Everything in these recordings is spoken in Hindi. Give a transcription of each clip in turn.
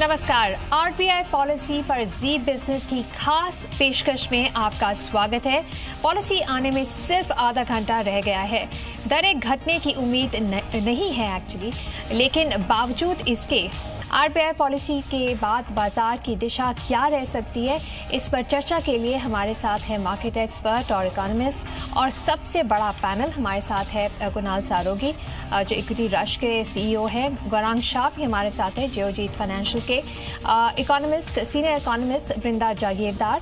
नमस्कार, आरबीआई पॉलिसी पर जी बिजनेस की खास पेशकश में आपका स्वागत है। पॉलिसी आने में सिर्फ आधा घंटा रह गया है। दरें घटने की उम्मीद नहीं है एक्चुअली, लेकिन बावजूद इसके आरबीआई पॉलिसी के बाद बाजार की दिशा क्या रह सकती है, इस पर चर्चा के लिए हमारे साथ है मार्केट एक्सपर्ट और इकोनॉमिस्ट, और सबसे बड़ा पैनल हमारे साथ है कुणाल सारोगी जो इक्विटी रश के सीईओ हैं, गौरांग शाह भी हमारे साथ है जियोजीत फाइनेंशियल के इकोनॉमिस्ट, सीनियर इकोनॉमिस्ट वृंदा जागीरदार,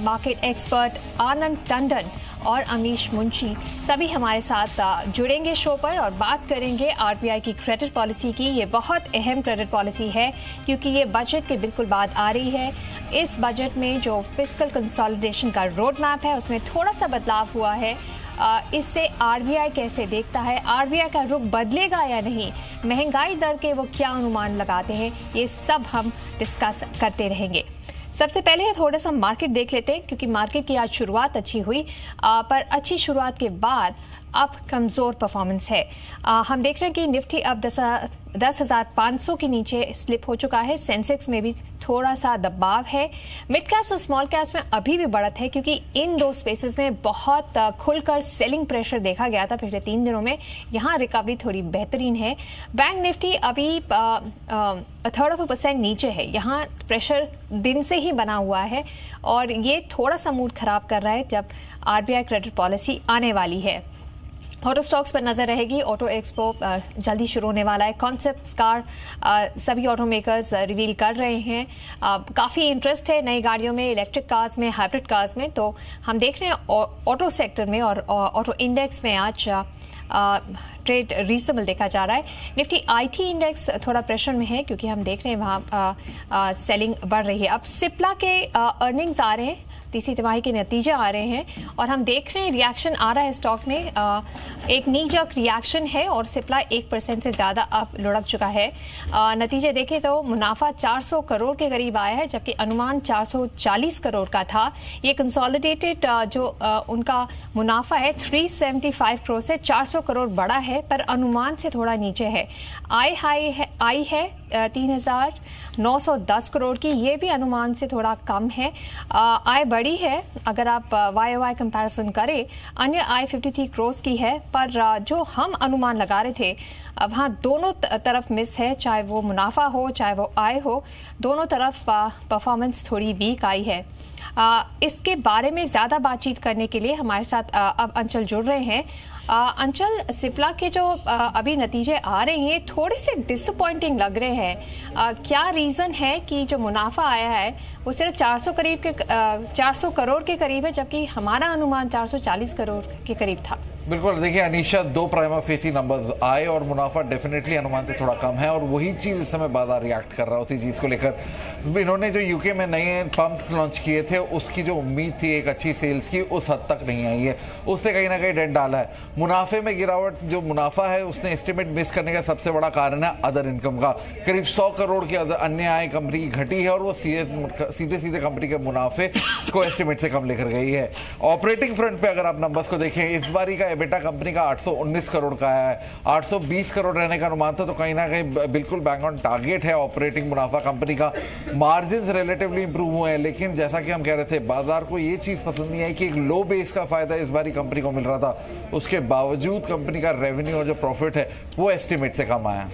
मार्केट एक्सपर्ट आनंद टंडन और अमीश मुंशी, सभी हमारे साथ जुड़ेंगे शो पर और बात करेंगे आरबीआई की क्रेडिट पॉलिसी की। ये बहुत अहम क्रेडिट पॉलिसी है क्योंकि ये बजट के बिल्कुल बाद आ रही है। इस बजट में जो फिस्कल कंसोलिडेशन का रोड मैप है उसमें थोड़ा सा बदलाव हुआ है। इससे आरबीआई कैसे देखता है, आरबीआई का रुख बदलेगा या नहीं, महंगाई दर के वो क्या अनुमान लगाते हैं, ये सब हम डिस्कस करते रहेंगे। सबसे पहले थोड़ा सा मार्केट देख लेते हैं क्योंकि मार्केट की आज शुरुआत अच्छी हुई, पर अच्छी शुरुआत के बाद अब कमज़ोर परफॉर्मेंस है। हम देख रहे हैं कि निफ्टी अब 10,500 के नीचे स्लिप हो चुका है। सेंसेक्स में भी थोड़ा सा दबाव है। मिड कैप्स और स्मॉल कैप्स में अभी भी बढ़त है क्योंकि इन दो स्पेसेस में बहुत खुलकर सेलिंग प्रेशर देखा गया था पिछले 3 दिनों में। यहाँ रिकवरी थोड़ी बेहतरीन है। बैंक निफ्टी अभी 1/3% नीचे है। यहाँ प्रेशर दिन से ही बना हुआ है और ये थोड़ा सा मूड खराब कर रहा है जब आरबीआई क्रेडिट पॉलिसी आने वाली है। ऑटो स्टॉक्स पर नजर रहेगी। ऑटो एक्सपो जल्दी शुरू होने वाला है। कॉन्सेप्ट्स कार सभी ऑटो मेकर्स रिवील कर रहे हैं। काफ़ी इंटरेस्ट है नई गाड़ियों में, इलेक्ट्रिक कार्स में, हाइब्रिड कार्स में। तो हम देख रहे हैं ऑटो सेक्टर में और ऑटो इंडेक्स में आज ट्रेड रीजनेबल देखा जा रहा है। निफ्टी आईटी इंडेक्स थोड़ा प्रेशर में है क्योंकि हम देख रहे हैं वहाँ सेलिंग बढ़ रही है। अब सिप्ला के अर्निंग्स आ रहे हैं, तीसरी तिमाही के नतीजे आ रहे हैं और हम देख रहे हैं रिएक्शन आ रहा है स्टॉक में। एक नीजक रिएक्शन है और सिप्ला 1% से ज़्यादा अब लुढ़क चुका है। नतीजे देखें तो मुनाफा 400 करोड़ के करीब आया है जबकि अनुमान 440 करोड़ का था। ये कंसोलिडेटेड जो उनका मुनाफा है 375 करोड़ से 400 करोड़ बढ़ा है, पर अनुमान से थोड़ा नीचे है। आई है 3,910 करोड़ की, ये भी अनुमान से थोड़ा कम है। आय बड़ी है अगर आप वाई कंपैरिजन करें, अन्य आय 53 करोड़ की है, पर जो हम अनुमान लगा रहे थे अब हाँ दोनों तरफ मिस है, चाहे वो मुनाफा हो चाहे वो आय हो, दोनों तरफ परफॉर्मेंस थोड़ी वीक आई है। इसके बारे में ज़्यादा बातचीत करने के लिए हमारे साथ अब अंचल जुड़ रहे हैं। अंचल, सिप्ला के जो अभी नतीजे आ रहे हैं थोड़े से डिसअपॉइंटिंग लग रहे हैं। क्या रीज़न है कि जो मुनाफा आया है वो सिर्फ 400 करोड़ के करीब है जबकि हमारा अनुमान 440 करोड़ के करीब था? बिल्कुल, देखिए अनीशा, 2 प्राइमा फेसी नंबर्स आए और मुनाफा डेफिनेटली अनुमान से थोड़ा कम है और वही चीज़ इस समय बाजार रिएक्ट कर रहा है उसी चीज़ को लेकर। इन्होंने जो यूके में नए पंप्स लॉन्च किए थे उसकी जो उम्मीद थी एक अच्छी सेल्स की, उस हद तक नहीं आई है, उसने कहीं ना कहीं डेंट डाला है। मुनाफे में गिरावट, जो मुनाफा है उसने एस्टिमेट मिस करने का सबसे बड़ा कारण है अदर इनकम का। करीब 100 करोड़ की अन्य आय कंपनी की घटी है और वो सीधे सीधे कंपनी के मुनाफे को एस्टिमेट से कम लेकर गई है। ऑपरेटिंग फ्रंट पे अगर आप नंबर्स को देखें, इस बारी का एबिटा कंपनी का 819 करोड़ का है, 820 करोड़ रहने का अनुमान था, तो कहीं ना कहीं बिल्कुल बैंग ऑन टारगेट है ऑपरेटिंग मुनाफा कंपनी का। मार्जिन्स रिलेटिवली इंप्रूव हुए हैं, लेकिन जैसा कि हम कह रहे थे बाजार को ये चीज़ पसंद नहीं आई कि एक लो बेस का फायदा इस बारी कंपनी को मिल रहा था, उसके बावजूद कंपनी का रेवेन्यू और जो प्रॉफिट है वो एस्टिमेट से कम आया।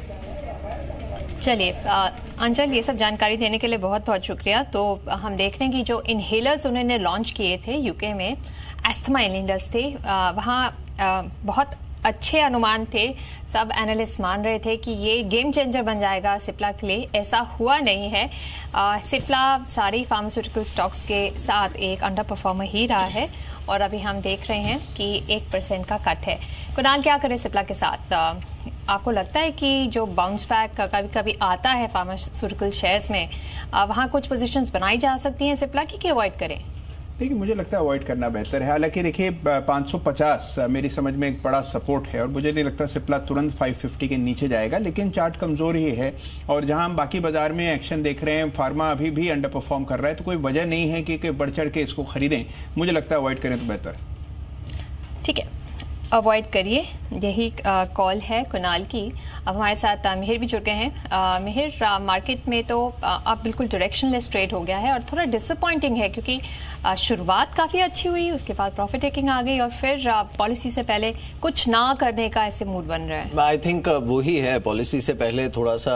चलिए अंचल, ये सब जानकारी देने के लिए बहुत बहुत शुक्रिया। तो हम देख रहे हैं कि जो इनहेलर्स उन्होंने लॉन्च किए थे यूके में, एस्थमा इनहेलर्स थे, वहाँ बहुत अच्छे अनुमान थे। सब एनालिस्ट मान रहे थे कि ये गेम चेंजर बन जाएगा सिप्ला के लिए। ऐसा हुआ नहीं है। सिप्ला सारी फार्मास्यूटिकल स्टॉक्स के साथ एक अंडर परफॉर्मर ही रहा है और अभी हम देख रहे हैं कि 1% का कट है। कुणाल, क्या करें सिप्ला के साथ? आपको लगता है कि जो बाउंस बैक कभी कभी आता है फार्मास्यूटिकल शेयर्स में, वहाँ कुछ पोजीशंस बनाई जा सकती हैं सिप्ला की, कि अवॉइड करें? देखिए, मुझे लगता है अवॉइड करना बेहतर है। हालांकि देखिए 550 मेरी समझ में एक बड़ा सपोर्ट है और मुझे नहीं लगता सिप्ला तुरंत 550 के नीचे जाएगा, लेकिन चार्ट कमजोर ही है। और जहां हम बाकी बाजार में एक्शन देख रहे हैं, फार्मा अभी भी अंडर परफॉर्म कर रहा है, तो कोई वजह नहीं है कि बढ़ चढ़ के इसको खरीदें। मुझे लगता है अवॉइड करें तो बेहतर। ठीक है। अवॉइड करिए। यही कॉल है कुणाल की। अब हमारे साथ मिहिर भी जुड़ गए हैं। मिहिर, मार्केट में तो आप बिल्कुल डायरेक्शनलेस ट्रेड हो गया है और थोड़ा डिसअपॉइंटिंग है क्योंकि शुरुआत काफ़ी अच्छी हुई, उसके बाद प्रॉफिट टेकिंग आ गई और फिर पॉलिसी से पहले कुछ ना करने का ऐसे मूड बन रहा है। आई थिंक वही है, पॉलिसी से पहले थोड़ा सा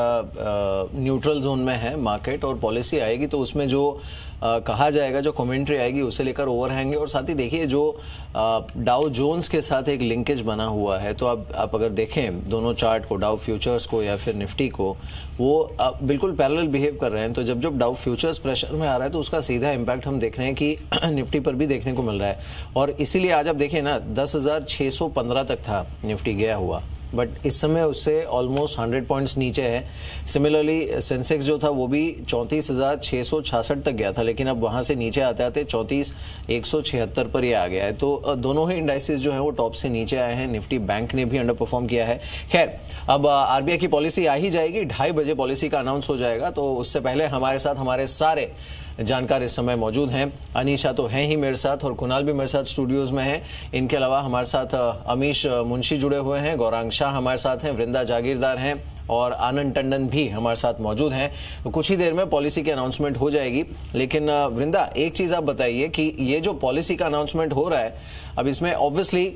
न्यूट्रल जोन में है मार्केट, और पॉलिसी आएगी तो उसमें जो कहा जाएगा, जो कमेंट्री आएगी उसे लेकर ओवरहैंग है। और साथ ही देखिए जो डाउ जोन्स के साथ एक लिंकेज बना हुआ है, तो अब आप अगर देखें दोनों चार्ट को, डाउ फ्यूचर्स को या फिर निफ्टी को, वो बिल्कुल पैरेलल बिहेव कर रहे हैं। तो जब डाउ फ्यूचर्स प्रेशर में आ रहा है तो उसका सीधा इम्पैक्ट हम देख रहे हैं कि निफ्टी पर भी देखने को मिल रहा है। और इसीलिए आज आप देखिए ना 10,615 तक था निफ्टी गया हुआ, बट इस समय उससे ऑलमोस्ट 100 पॉइंट्स नीचे है। सिमिलरली सेंसेक्स जो था वो भी 34,666 तक गया था, लेकिन अब वहां से नीचे आते आते 34,176 पर ये आ गया है। तो दोनों ही इंडाइसेस जो है वो टॉप से नीचे आए हैं। निफ्टी बैंक ने भी अंडर परफॉर्म किया है। खैर, अब आरबीआई की पॉलिसी आ ही जाएगी, 2:30 बजे पॉलिसी का अनाउंस हो जाएगा, तो उससे पहले हमारे साथ हमारे सारे जानकार इस समय मौजूद हैं। अनीशा तो हैं ही मेरे साथ और कुणाल भी मेरे साथ स्टूडियोज में हैं। इनके अलावा हमारे साथ अमीश मुंशी जुड़े हुए हैं, गौरांग शाह हमारे साथ हैं, वृंदा जागीरदार हैं और आनंद टंडन भी हमारे साथ मौजूद हैं। तो कुछ ही देर में पॉलिसी की अनाउंसमेंट हो जाएगी। लेकिन वृंदा, एक चीज आप बताइए कि ये जो पॉलिसी का अनाउंसमेंट हो रहा है, अब इसमें ऑब्वियसली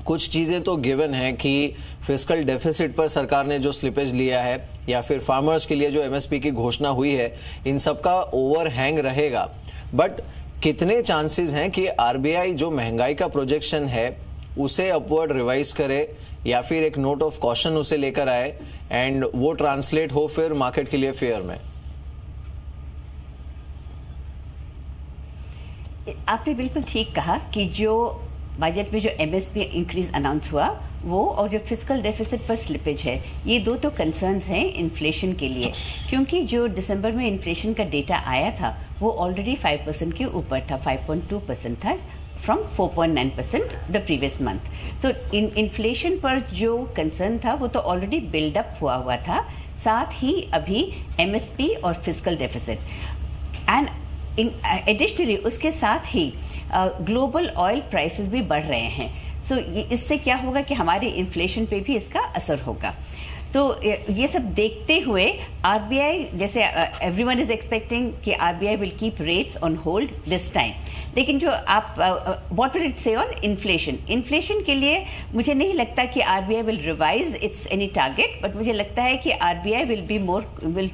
कुछ चीजें तो गिवन है कि फिस्कल डेफिसिट पर सरकार ने जो स्लिपेज लिया है या फिर फार्मर्स के लिए जो एमएसपी की घोषणा हुई है, इन सब का ओवरहैंग रहेगा। बट कितने चांसेस हैं कि आरबीआई जो महंगाई का प्रोजेक्शन है उसे अपवर्ड रिवाइज करे या फिर एक नोट ऑफ कॉशन उसे लेकर आए एंड वो ट्रांसलेट हो फिर मार्केट के लिए फेयर में? आपने बिल्कुल ठीक कहा कि जो बजट में जो एमएसपी इंक्रीज अनाउंस हुआ वो और जो फिस्कल डेफिसिट पर स्लिपेज है, ये दो तो कंसर्न्स हैं इन्फ्लेशन के लिए, क्योंकि जो दिसंबर में इन्फ्लेशन का डेटा आया था वो ऑलरेडी 5% के ऊपर था, 5.2% था फ्रॉम 4.9% द प्रीवियस मंथ। तो इन्फ्लेशन पर जो कंसर्न था वो तो ऑलरेडी बिल्डअप हुआ था, साथ ही अभी एमएसपी और फिस्कल डेफिसिट एंड एडिशनली उसके साथ ही ग्लोबल ऑयल प्राइसेस भी बढ़ रहे हैं। सो इससे क्या होगा कि हमारे इन्फ्लेशन पे भी इसका असर होगा। तो ये सब देखते हुए आरबीआई, जैसे एवरीवन इज एक्सपेक्टिंग कि RBI will keep rates on hold this time, लेकिन जो आप व्हाट विल इट से ऑन इन्फ्लेशन, इन्फ्लेशन के लिए मुझे नहीं लगता कि RBI will revise it's any target, but मुझे लगता है कि आरबीआई विल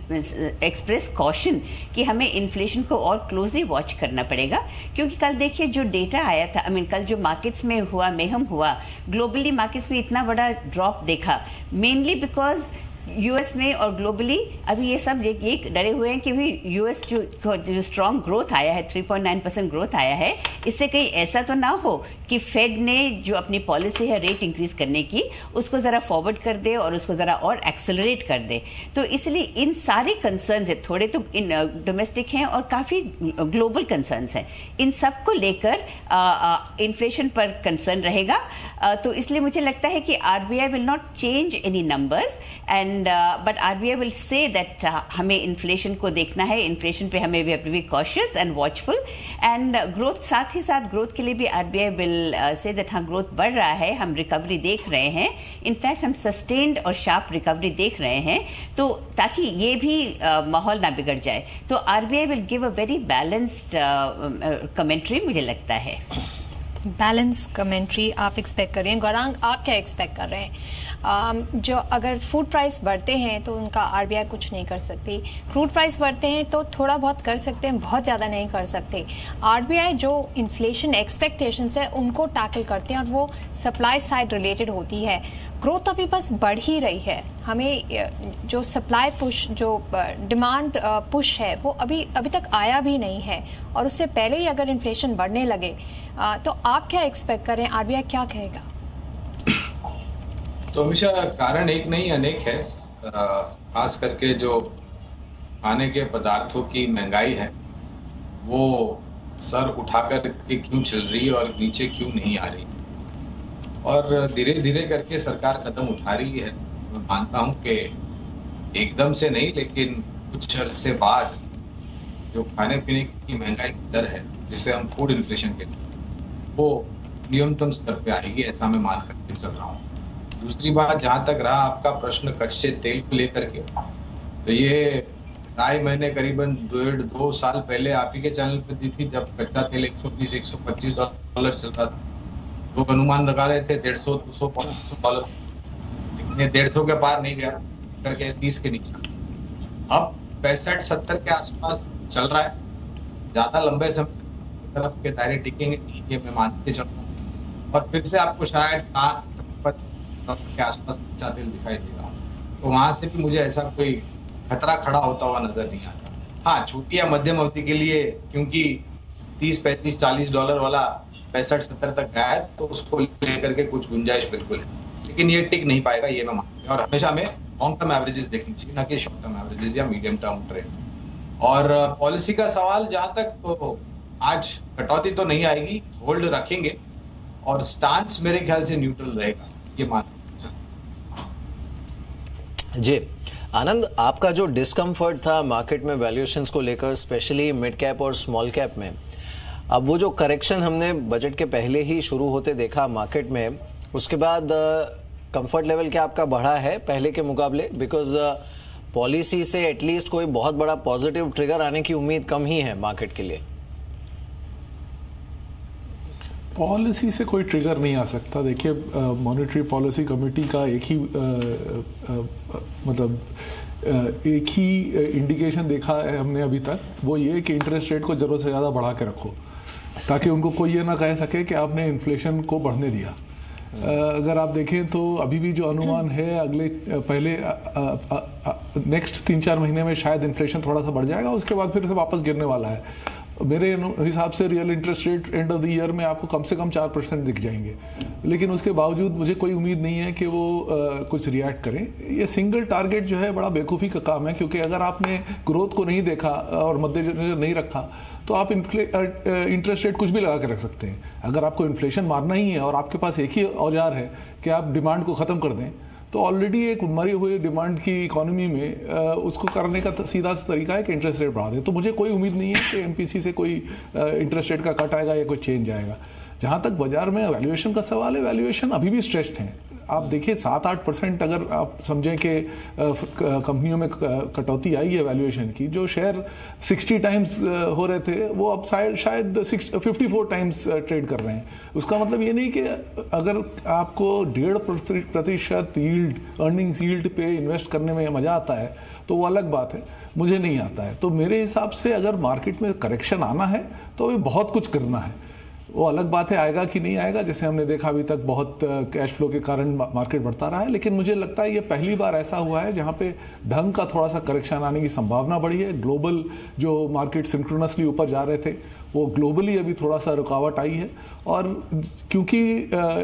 एक्सप्रेस कॉशन कि हमें इन्फ्लेशन को और क्लोजली वॉच करना पड़ेगा। क्योंकि कल देखिए जो डेटा आया था, कल जो मार्केट्स में हुआ मेहम हुआ, ग्लोबली मार्केट्स में इतना बड़ा ड्रॉप देखा, मेनली बिकॉज यूएस में और ग्लोबली अभी ये सब ये डरे हुए हैं कि भी यूएस जो स्ट्रॉन्ग ग्रोथ आया है, 3.9% ग्रोथ आया है, इससे कहीं ऐसा तो ना हो कि फेड ने जो अपनी पॉलिसी है रेट इंक्रीज करने की उसको जरा फॉरवर्ड कर दे और उसको जरा और एक्सेलरेट कर दे। तो इसलिए इन सारे कंसर्न्स है, थोड़े तो इन डोमेस्टिक हैं और काफी ग्लोबल कंसर्न्स हैं, इन सब को लेकर इन्फ्लेशन पर कंसर्न रहेगा। तो इसलिए मुझे लगता है कि RBI will not change any numbers and but RBI will say that हमें इन्फ्लेशन को देखना है, इन्फ्लेशन पे हमें be cautious and watchful and growth, साथ ही साथ ग्रोथ के लिए भी आरबीआई विल से दैट हाँ ग्रोथ बढ़ रहा है, हम रिकवरी देख रहे हैं, इनफैक्ट हम सस्टेन्ड और शार्प रिकवरी देख रहे हैं, तो ताकि ये भी माहौल ना बिगड़ जाए। तो RBI will give a very balanced commentary, मुझे लगता है। बैलेंस कमेंट्री आप एक्सपेक्ट कर रहे हैं। गौरांग, आप क्या एक्सपेक्ट कर रहे हैं? जो अगर फूड प्राइस बढ़ते हैं तो उनका आरबीआई कुछ नहीं कर सकती, क्रूड प्राइस बढ़ते हैं तो थोड़ा बहुत कर सकते हैं, बहुत ज़्यादा नहीं कर सकते। आरबीआई जो इन्फ्लेशन एक्सपेक्टेशंस है उनको टैकल करते हैं और वो सप्लाई साइड रिलेटेड होती है। ग्रोथ अभी बस बढ़ ही रही है, हमें जो सप्लाई पुश, जो डिमांड पुश है वो अभी तक आया भी नहीं है, और उससे पहले ही अगर इन्फ्लेशन बढ़ने लगे तो आप क्या एक्सपेक्ट करें, आरबीआई क्या कहेगा? तो हमेशा कारण एक नहीं अनेक है, खास करके जो खाने के पदार्थों की महंगाई है वो सर उठाकर के क्यों चल रही है और नीचे क्यों नहीं आ रही, और धीरे धीरे करके सरकार कदम उठा रही है। मैं मानता हूँ कि एकदम से नहीं, लेकिन कुछ अरसे बाद जो खाने पीने की महंगाई की दर है, जिसे हम फूड इन्फ्लेशन कहते हैं, वो न्यूनतम स्तर पे आएगी, ऐसा मैं मान करके चल रहा हूँ। दूसरी बात, जहां तक रहा आपका प्रश्न कच्चे तेल को लेकर के, तो ये राय मैंने करीबन 1.5-2 साल पहले आप ही के चैनल पे दी थी, जब कच्चा तेल $120-125 चल रहा था। लोग अनुमान लगा रहे थे $150-200-500, लेकिन ये 150 के पार नहीं गया, करके 30 के नीचे। अब 65-70 के आसपास चल रहा है। ज्यादा लंबे समय तरफ के दायरे टिकेंगे, ये मैं मानते चल रहा हूँ। और फिर से आपको शायद 60 के आसपास कच्चा तेल दिखाई देगा, तो वहां से भी मुझे ऐसा कोई खतरा खड़ा होता हुआ नजर नहीं आता। हाँ, छोटी या मध्यम अवधि के लिए, क्योंकि $30-35-40 वाला 65-70 तक गया है, तो उसको लेकर के कुछ गुंजाइश बिल्कुल है, लेकिन ये टिक नहीं पाएगा, ये मैं मानता हूँ। और हमेशा हमें लॉन्ग टर्म एवरेजेस देखनी चाहिए, ना कि शॉर्ट टर्म एवरेजेस या मीडियम टर्म ट्रेंड। और पॉलिसी का सवाल जहां तक, तो आज कटौती तो नहीं आएगी, होल्ड रखेंगे, और स्टांस मेरे ख्याल से न्यूट्रल रहेगा, ये मानते जी। आनंद, आपका जो डिस्कम्फर्ट था मार्केट में वैल्यूएशंस को लेकर, स्पेशली मिड कैप और स्मॉल कैप में, अब वो जो करेक्शन हमने बजट के पहले ही शुरू होते देखा मार्केट में, उसके बाद कंफर्ट लेवल क्या आपका बढ़ा है पहले के मुकाबले? बिकॉज पॉलिसी से एटलीस्ट कोई बहुत बड़ा पॉजिटिव ट्रिगर आने की उम्मीद कम ही है मार्केट के लिए। पॉलिसी से कोई ट्रिगर नहीं आ सकता। देखिए, मॉनेटरी पॉलिसी कमेटी का एक ही एक ही इंडिकेशन देखा है हमने अभी तक, वो ये कि इंटरेस्ट रेट को ज़रूरत से ज़्यादा बढ़ा के रखो, ताकि उनको कोई ये ना कह सके कि आपने इन्फ्लेशन को बढ़ने दिया। अगर आप देखें तो अभी भी जो अनुमान है, अगले पहले नेक्स्ट 3-4 महीने में शायद इन्फ्लेशन थोड़ा सा बढ़ जाएगा, उसके बाद फिर से वापस गिरने वाला है। मेरे हिसाब से real interest rate and of the year में आपको कम से कम 4% दिख जाएंगे, लेकिन उसके बावजूद मुझे कोई उम्मीद नहीं है कि वो कुछ रिएक्ट करें। ये सिंगल टारगेट जो है बड़ा बेवकूफ़ी का काम है, क्योंकि अगर आपने ग्रोथ को नहीं देखा और मद्देनजर नहीं रखा, तो आप इंटरेस्ट रेट कुछ भी लगा के रख सकते हैं। अगर आपको इन्फ्लेशन मारना ही है और आपके पास एक ही औजार है कि आप डिमांड को ख़त्म कर दें, तो ऑलरेडी एक मरी हुई डिमांड की इकोनॉमी में उसको करने का सीधा सा तरीका है कि इंटरेस्ट रेट बढ़ा दें। तो मुझे कोई उम्मीद नहीं है कि एमपीसी से कोई इंटरेस्ट रेट का कट आएगा या कोई चेंज आएगा। जहाँ तक बाजार में वैल्यूएशन का सवाल है, वैल्यूएशन अभी भी स्ट्रेस्ड हैं। आप देखिए 7-8% अगर आप समझें कि कंपनियों में कटौती आई है वैल्यूएशन की, जो शेयर 60 टाइम्स हो रहे थे वो अब शायद 54 टाइम्स ट्रेड कर रहे हैं। उसका मतलब ये नहीं कि अगर आपको 1.5% यील्ड, अर्निंग्स यील्ड पे इन्वेस्ट करने में मज़ा आता है तो वो अलग बात है, मुझे नहीं आता है। तो मेरे हिसाब से अगर मार्केट में करेक्शन आना है तो अभी बहुत कुछ करना है। वो अलग बात है आएगा कि नहीं आएगा, जैसे हमने देखा अभी तक बहुत कैश फ्लो के कारण मार्केट बढ़ता रहा है, लेकिन मुझे लगता है ये पहली बार ऐसा हुआ है जहाँ पे ढंग का थोड़ा सा करेक्शन आने की संभावना बढ़ी है। ग्लोबल जो मार्केट सिंक्रोनसली ऊपर जा रहे थे, वो ग्लोबली अभी थोड़ा सा रुकावट आई है, और क्योंकि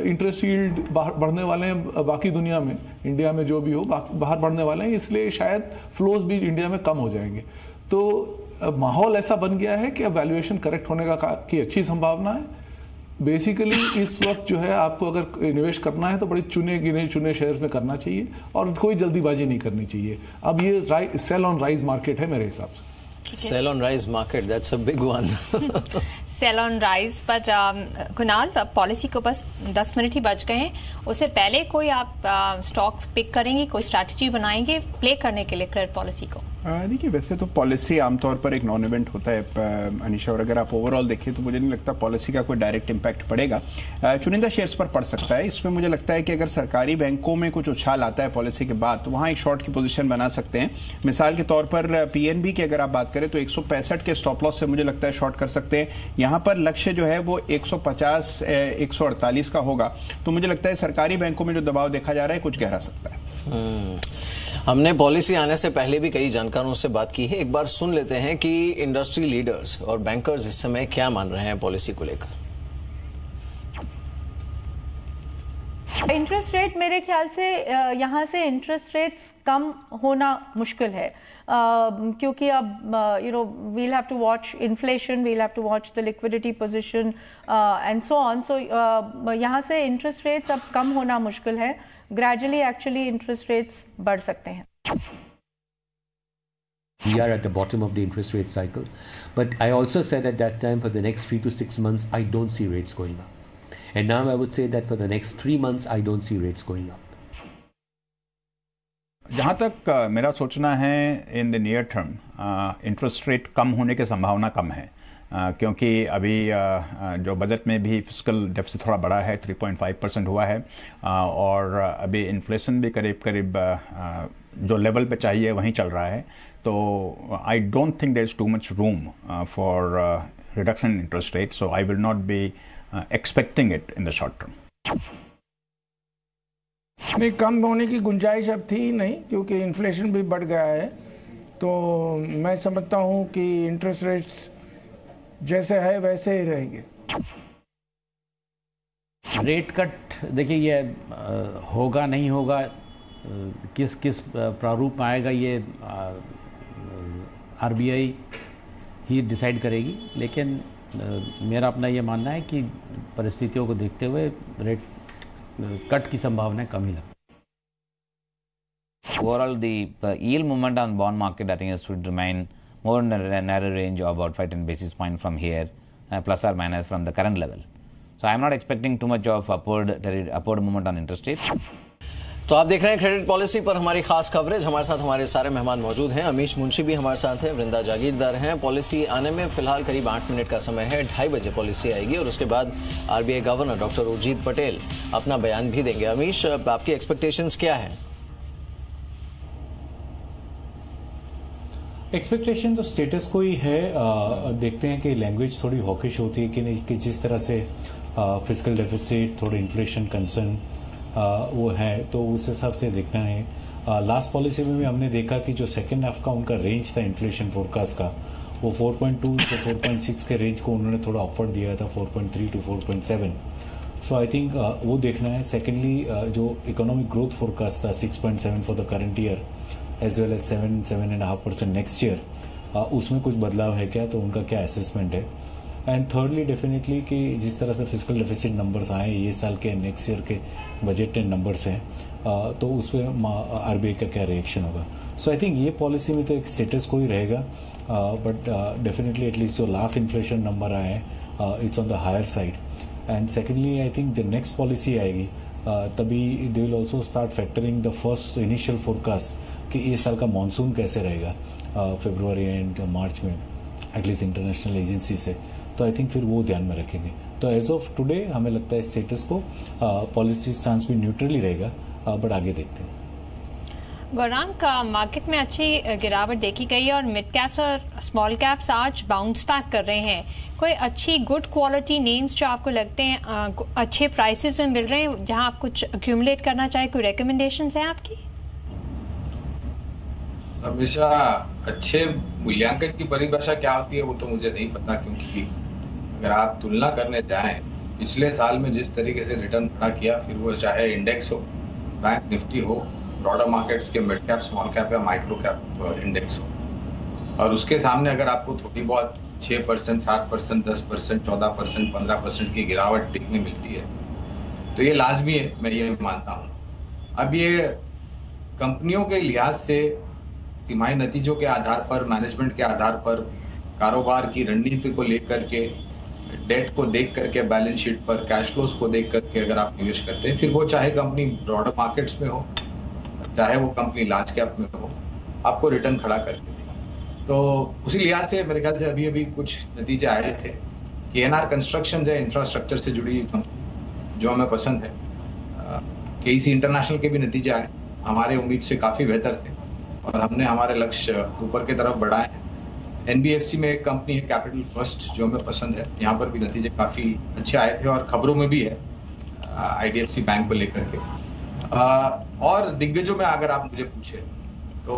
इंटरेस्ट यील्ड बढ़ने वाले हैं बाकी दुनिया में, इंडिया में जो भी हो बाहर बढ़ने वाले हैं, इसलिए शायद फ्लोज भी इंडिया में कम हो जाएंगे। तो माहौल ऐसा बन गया है कि अब वैल्यूएशन करेक्ट होने की अच्छी संभावना है। बेसिकली इस वक्त जो है आपको अगर निवेश करना है तो बड़े चुने शेयर्स में करना चाहिए और कोई जल्दीबाजी नहीं करनी चाहिए। अब ये सेल ऑन राइज मार्केट है मेरे हिसाब से। Sell on rise market, that's a big one. Sell on rise पर कुणाल, पॉलिसी को बस 10 मिनट ही बच गए हैं, उससे पहले कोई आप स्टॉक्स पिक करेंगे, कोई स्ट्रैटेजी बनाएंगे प्ले करने के लिए क्रेडिट पॉलिसी को? देखिए, वैसे तो पॉलिसी आमतौर पर एक नॉन इवेंट होता है अनिशा, और अगर आप ओवरऑल देखें तो मुझे नहीं लगता पॉलिसी का कोई डायरेक्ट इम्पैक्ट पड़ेगा। चुनिंदा शेयर्स पर पड़ सकता है। इसमें मुझे लगता है कि अगर सरकारी बैंकों में कुछ उछाल आता है पॉलिसी के बाद, तो वहाँ एक शॉर्ट की पोजीशन बना सकते हैं। मिसाल के तौर पर पीएनबी की अगर आप बात करें तो 165 के स्टॉप लॉस से मुझे लगता है शॉर्ट कर सकते हैं। यहाँ पर लक्ष्य जो है वो 150-148 का होगा। तो मुझे लगता है सरकारी बैंकों में जो दबाव देखा जा रहा है कुछ गहरा सकता है। हमने पॉलिसी आने से पहले भी कई जानकारों से बात की है, एक बार सुन लेते हैं कि इंडस्ट्री लीडर्स और बैंकर्स इस समय क्या मान रहे हैं पॉलिसी को लेकर। इंटरेस्ट रेट, मेरे ख्याल से यहाँ से इंटरेस्ट रेट्स कम होना मुश्किल है, क्योंकि अब we'll have to watch inflation, we'll have to watch the liquidity position and so on. So यहाँ से इंटरेस्ट रेट्स अब कम होना मुश्किल है। ग्रेजुअली एक्चुअली इंटरेस्ट रेट्स बढ़ सकते हैं। We are at the bottom of the interest rate cycle, but I also said at that time for the next 3 to 6 months I don't see rates going up. And now I would say that for the next 3 months, I don't see rates going up. जहाँ तक मेरा सोचना है in the near term interest rate कम होने की संभावना कम है, क्योंकि अभी जो बजट में भी फिस्कल डेफिसिट थोड़ा बड़ा है, 3.5% हुआ है, और अभी इन्फ्लेशन भी करीब करीब जो लेवल पे चाहिए वहीं चल रहा है। तो I don't think there is too much room for reduction in interest rate, so I will not be expecting it in the short term. नहीं, कम होने की गुंजाइश अब थी ही नहीं, क्योंकि इन्फ्लेशन भी बढ़ गया है। तो मैं समझता हूँ कि इंटरेस्ट रेट्स जैसे है वैसे ही रहेंगे। रेट कट देखिए, ये होगा नहीं होगा, किस प्रारूप में आएगा, ये आरबीआई ही डिसाइड करेगी। लेकिन मेरा अपना ये मानना है कि परिस्थितियों को देखते हुए रेट कट की संभावना कम ही लगती है। Overall, the yield movement on bond market, I think, should remain more in a narrow range of about 5-10 basis points from here, plus or minus from the current level. So I am not expecting too much of upward movement on interest rates. तो आप देख रहे हैं क्रेडिट पॉलिसी पर हमारी खास कवरेज। हमारे साथ हमारे सारे मेहमान मौजूद हैं। अमीश मुंशी भी हमारे साथ हैं, वृंदा जागीरदार हैं। पॉलिसी आने में फिलहाल करीब 8 मिनट का समय है। 2:30 बजे पॉलिसी आएगी और उसके बाद RBI governor doctor Urjit Patel अपना बयान भी देंगे। अमीश, आपकी एक्सपेक्टेशंस क्या है? एक्सपेक्टेशन तो स्टेटस को ही है। देखते हैं कि लैंग्वेज थोड़ी हॉकिश होती है कि नहीं, कि जिस तरह से फिस्कल डेफिसिट, थोड़े इन्फ्लेशन कंसर्न वो है, तो उस हिसाब से देखना है। लास्ट पॉलिसी में भी हमने देखा कि जो सेकेंड हाफ का उनका रेंज था इन्फ्लेशन फोरकास्ट का, वो 4.2 से 4.6 के रेंज को उन्होंने थोड़ा ऑफर दिया था, 4.3 to 4.7। सो आई थिंक वो देखना है। सेकेंडली जो इकोनॉमिक ग्रोथ फोरकास्ट था 6.7 for the current year as well as 7.5% next year, उसमें कुछ बदलाव है क्या, तो उनका क्या असेसमेंट है। एंड थर्डली डेफिनेटली कि जिस तरह से फिस्कल डेफिसिट नंबर्स आए ये साल के, नेक्स्ट ईयर के बजट नंबर्स हैं, तो उसमें आरबीआई का क्या रिएक्शन होगा। सो आई थिंक ये पॉलिसी में तो एक स्टेटस को ही रहेगा, बट डेफिनेटली एटलीस्ट जो लास्ट इन्फ्लेशन नंबर आए हैं it's on the higher side. And secondly I think जो नेक्स्ट पॉलिसी आएगी तभी they will also start factoring the first initial forecast कि इस साल का मानसून कैसे रहेगा फरवरी एंड मार्च में, एटलीस्ट इंटरनेशनल एजेंसी से। तो आई थिंक फिर वो ध्यान में रखेंगे। तो एज ऑफ टुडे हमें लगता है स्टेटस को पॉलिसी स्टांस भी न्यूट्रल ही रहेगा, बट आगे देखते हैं। गौरांग का मार्केट में अच्छी गिरावट देखी गई और मिड कैप्स और स्मॉल कैप्स आज बाउंस बैक कर रहे हैं। कोई अच्छी गुड क्वालिटी नेम्स जो आपको लगते हैं अच्छे प्राइसेस में मिल रहे हैं, जहां आप कुछ एक्यूमुलेट करना चाहे, कोई रिकमेंडेशंस हैं आपकी? हमेशा अच्छे मूल्यांकन की परिभाषा क्या होती है वो तो मुझे नहीं पता, क्योंकि अगर आप तुलना करने जाएं पिछले साल में जिस तरीके से रिटर्न खड़ा किया, फिर वो चाहे इंडेक्स हो, बैंक निफ्टी हो, ब्रॉडर मार्केट्स के मिड कैप, स्मॉल कैप या माइक्रो कैप इंडेक्स हो, और उसके सामने अगर आपको थोड़ी बहुत 6%, 7%, 10%, 14%, 15% की गिरावट देखने मिलती है, तो ये लाजमी है, मैं ये मानता हूँ। अब ये कंपनियों के लिहाज से तिमाही नतीजों के आधार पर, मैनेजमेंट के आधार पर, कारोबार की रणनीति को लेकर के, डेट को देख करके, बैलेंस शीट पर कैश फ्लोस को देख करके अगर आप निवेश करते हैं, फिर वो चाहे कंपनी ब्रॉडर मार्केट्स में हो, चाहे वो कंपनी लार्ज कैप में हो, आपको रिटर्न खड़ा करके देगी। तो उसी लिहाज से मेरे ख्याल से अभी अभी कुछ नतीजे आए थे कि एनआर कंस्ट्रक्शन है, इंफ्रास्ट्रक्चर से जुड़ी कंपनी जो हमें पसंद है। केईसी इंटरनेशनल के भी नतीजे आए, हमारे उम्मीद से काफ़ी बेहतर थे और हमने हमारे लक्ष्य ऊपर की तरफ बढ़ाए हैं। एनबीएफसी में एक कंपनी है कैपिटल फर्स्ट जो हमें पसंद है, यहाँ पर भी नतीजे काफ़ी अच्छे आए थे और खबरों में भी है आईडीएफसी बैंक को लेकर के। और दिग्गजों में अगर आप मुझे पूछे तो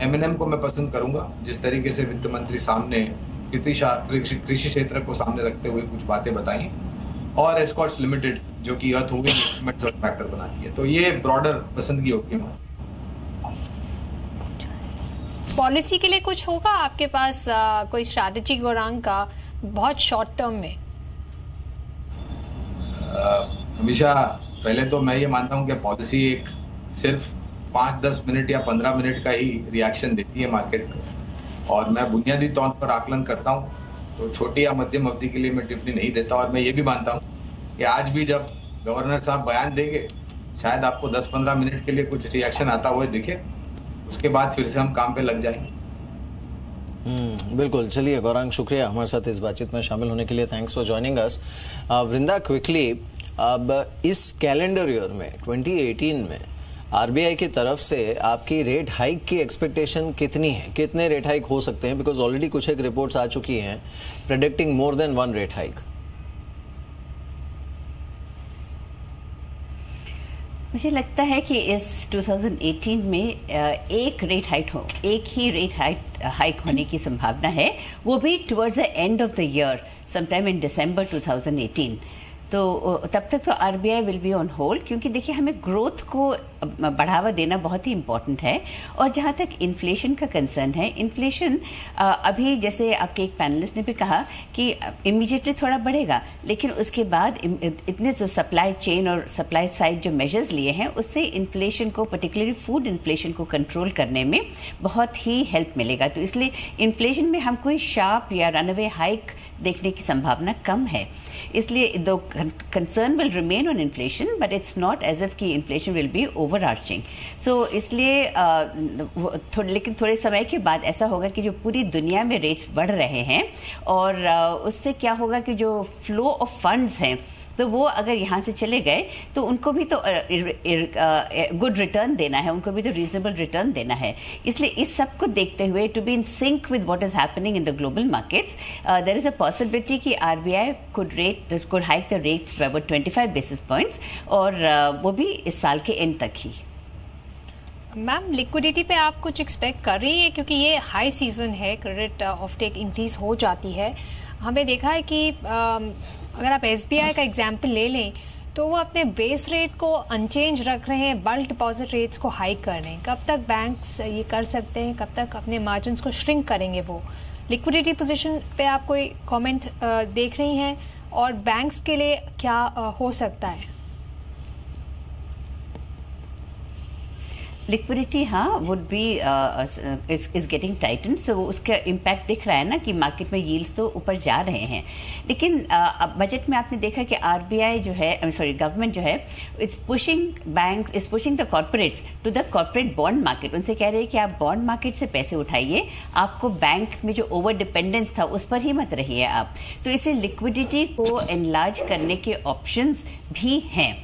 एमएनएम को मैं पसंद करूंगा, जिस तरीके से वित्त मंत्री सामने कृषि क्षेत्र को सामने रखते हुए कुछ बातें बताई, और एस्कॉर्ट्स लिमिटेड जो कि अर्थ मूविंग इंस्ट्रूमेंट्स और फैक्टर बनाती है, तो ये ब्रॉडर पसंदगी होगी। पॉलिसी के लिए कुछ होगा आपके पास कोई स्ट्रैटेजी गौरांग का बहुत शॉर्ट टर्म में? हमेशा पहले तो मैं ये मानता हूँ कि पॉलिसी एक सिर्फ 5-10 मिनट या 15 मिनट का ही रिएक्शन देती है मार्केट में, और मैं बुनियादी तौर पर आकलन करता हूँ, तो छोटी या मध्यम अवधि के लिए मैं टिप्पणी नहीं देता। और मैं ये भी मानता हूँ कि आज भी जब गवर्नर साहब बयान देंगे शायद आपको 10-15 मिनट के लिए कुछ रिएक्शन आता हुआ दिखे, उसके बाद फिर से हम काम पे लग जाएंगे। बिल्कुल। चलिए गौरांग, शुक्रिया हमारे साथ इस बातचीत में शामिल होने के लिए। Thanks for joining us. Vrinda, quickly, अब इस कैलेंडर ईयर में 2018 में आरबीआई की तरफ से आपकी रेट हाइक की एक्सपेक्टेशन कितनी है? कितने रेट हाइक हो सकते हैं? बिकॉज ऑलरेडी कुछ एक रिपोर्ट्स आ चुकी हैं predicting more than 1 rate hike. मुझे लगता है कि इस 2018 में एक ही रेट हाइक होने की संभावना है, वो भी towards the end of the year, sometime in December 2018। तो तब तक तो RBI will be on hold, क्योंकि देखिए हमें ग्रोथ को बढ़ावा देना बहुत ही इम्पोर्टेंट है। और जहाँ तक इन्फ्लेशन का कंसर्न है, इन्फ्लेशन अभी जैसे आपके एक पैनलिस्ट ने भी कहा कि इमीडिएटली थोड़ा बढ़ेगा, लेकिन उसके बाद इतने जो सप्लाई चेन और सप्लाई साइड जो मेजर्स लिए हैं उससे इन्फ्लेशन को, पर्टिकुलरली फूड इन्फ्लेशन को कंट्रोल करने में बहुत ही हेल्प मिलेगा। तो इसलिए इन्फ्लेशन में हम कोई शार्प या रनअवे हाइक देखने की संभावना कम है। इसलिए दो concern will remain on inflation, but it's not as if की inflation will be overarching. So इसलिए लेकिन थोड़े समय के बाद ऐसा होगा कि जो पूरी दुनिया में रेट्स बढ़ रहे हैं और उससे क्या होगा कि जो फ्लो ऑफ फंड्स हैं तो वो अगर यहाँ से चले गए तो उनको भी तो गुड रिटर्न देना है, उनको भी तो रीजनेबल रिटर्न देना है। इसलिए इस सब को देखते हुए, to be in sync with what is happening in the global markets, there is a possibility कि RBI could hike the rates by about 25 basis points, और वो भी इस साल के एंड तक ही। मैम, लिक्विडिटी पे आप कुछ एक्सपेक्ट कर रही है? क्योंकि ये हाई सीजन है, क्रेडिट ऑफ टेक इंक्रीज हो जाती है। हमने देखा है कि अगर आप एसबीआई का एग्जाम्पल ले लें तो वो अपने बेस रेट को अनचेंज रख रहे हैं, बल्क डिपॉजिट रेट्स को हाइक कर रहे हैं। कब तक बैंक्स ये कर सकते हैं? कब तक अपने मार्जिन्स को श्रिंक करेंगे? वो लिक्विडिटी पोजीशन पे आप कोई कमेंट देख रही हैं? और बैंक्स के लिए क्या हो सकता है? Liquidity would be is getting tighten, so उसका इम्पैक्ट दिख रहा है ना कि मार्केट में यील्ड्स तो ऊपर जा रहे हैं। लेकिन बजट में आपने देखा कि आरबीआई जो है, गवर्नमेंट जो है, it's pushing the corporates to the corporate bond market. उनसे कह रहे हैं कि आप बॉन्ड मार्केट से पैसे उठाइए, आपको बैंक में जो ओवर डिपेंडेंस था उस पर ही मत रहिए आप। तो इसे लिक्विडिटी को एनलार्ज करने के ऑप्शंस भी हैं।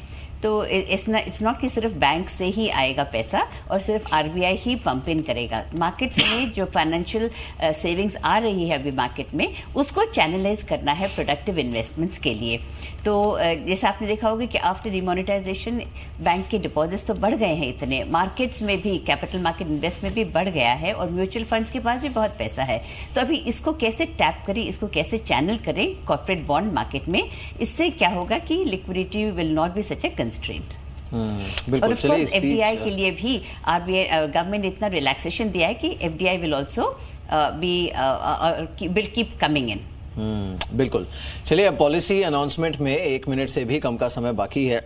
तो इट्स नॉट कि सिर्फ बैंक से ही आएगा पैसा और सिर्फ आरबीआई ही पंप इन करेगा। मार्केट्स में जो फाइनेंशियल सेविंग्स आ रही है अभी मार्केट में, उसको चैनलाइज करना है प्रोडक्टिव इन्वेस्टमेंट्स के लिए। तो जैसे आपने देखा होगा कि आफ्टर डिमोनेटाइजेशन बैंक के डिपॉजिट्स तो बढ़ गए हैं इतने, मार्केट्स में भी, कैपिटल मार्केट इन्वेस्टमेंट भी बढ़ गया है और म्यूचुअल फंड्स के पास भी बहुत पैसा है। तो अभी इसको कैसे टैप करें, इसको कैसे चैनल करें कॉर्पोरेट बॉन्ड मार्केट में, इससे क्या होगा कि liquidity will not B such A constraint. और ऑफ कोर्स एफडीआई के लिए भी आरबीआई गवर्नमेंट ने इतना रिलैक्सेशन दिया है कि FDI will also will keep coming in. बिल्कुल। चलिए, अब पॉलिसी अनाउंसमेंट में 1 मिनट से भी कम का समय बाकी है।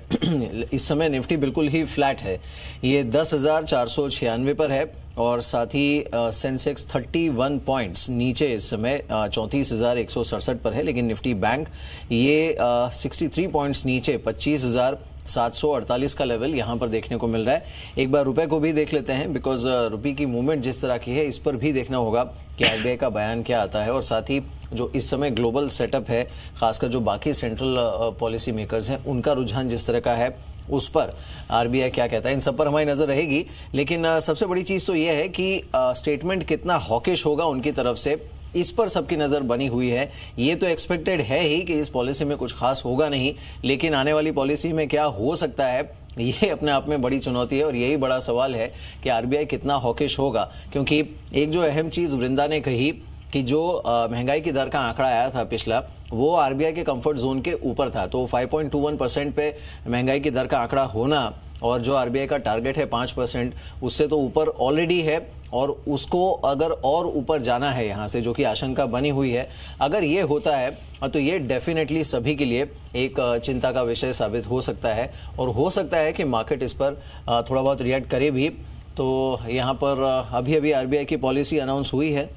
इस समय निफ्टी बिल्कुल ही फ्लैट है, ये 10,496 पर है और साथ ही सेंसेक्स 31 पॉइंट्स नीचे इस समय 34,167 पर है। लेकिन निफ्टी बैंक ये 63 पॉइंट्स नीचे 25,748 का लेवल यहां पर देखने को मिल रहा है। एक बार रुपए को भी देख लेते हैं, बिकॉज रुपए की मूवमेंट जिस तरह की है इस पर भी देखना होगा कि आरबीआई का बयान क्या आता है, और साथ ही जो इस समय ग्लोबल सेटअप है, खासकर जो बाकी सेंट्रल पॉलिसी मेकर्स हैं उनका रुझान जिस तरह का है उस पर आरबीआई क्या कहता है, इन सब पर हमारी नजर रहेगी। लेकिन सबसे बड़ी चीज तो यह है कि स्टेटमेंट कितना हॉकिश होगा उनकी तरफ से, इस पर सबकी नजर बनी हुई है। ये तो एक्सपेक्टेड है ही कि इस पॉलिसी में कुछ खास होगा नहीं, लेकिन आने वाली पॉलिसी में क्या हो सकता है ये अपने आप में बड़ी चुनौती है और यही बड़ा सवाल है कि आरबीआई कितना हॉकिश होगा। क्योंकि एक जो अहम चीज वृंदा ने कही कि जो महंगाई की दर का आंकड़ा आया था पिछला, वो आरबीआई के कंफर्ट जोन के ऊपर था। तो 5.21% पे महंगाई की दर का आंकड़ा होना और जो आरबीआई का टारगेट है 5%, उससे तो ऊपर ऑलरेडी है और उसको अगर और ऊपर जाना है यहाँ से, जो कि आशंका बनी हुई है, अगर ये होता है तो ये डेफिनेटली सभी के लिए एक चिंता का विषय साबित हो सकता है और हो सकता है कि मार्केट इस पर थोड़ा बहुत रिएक्ट करे भी। तो यहाँ पर अभी अभी आरबीआई की पॉलिसी अनाउंस हुई है,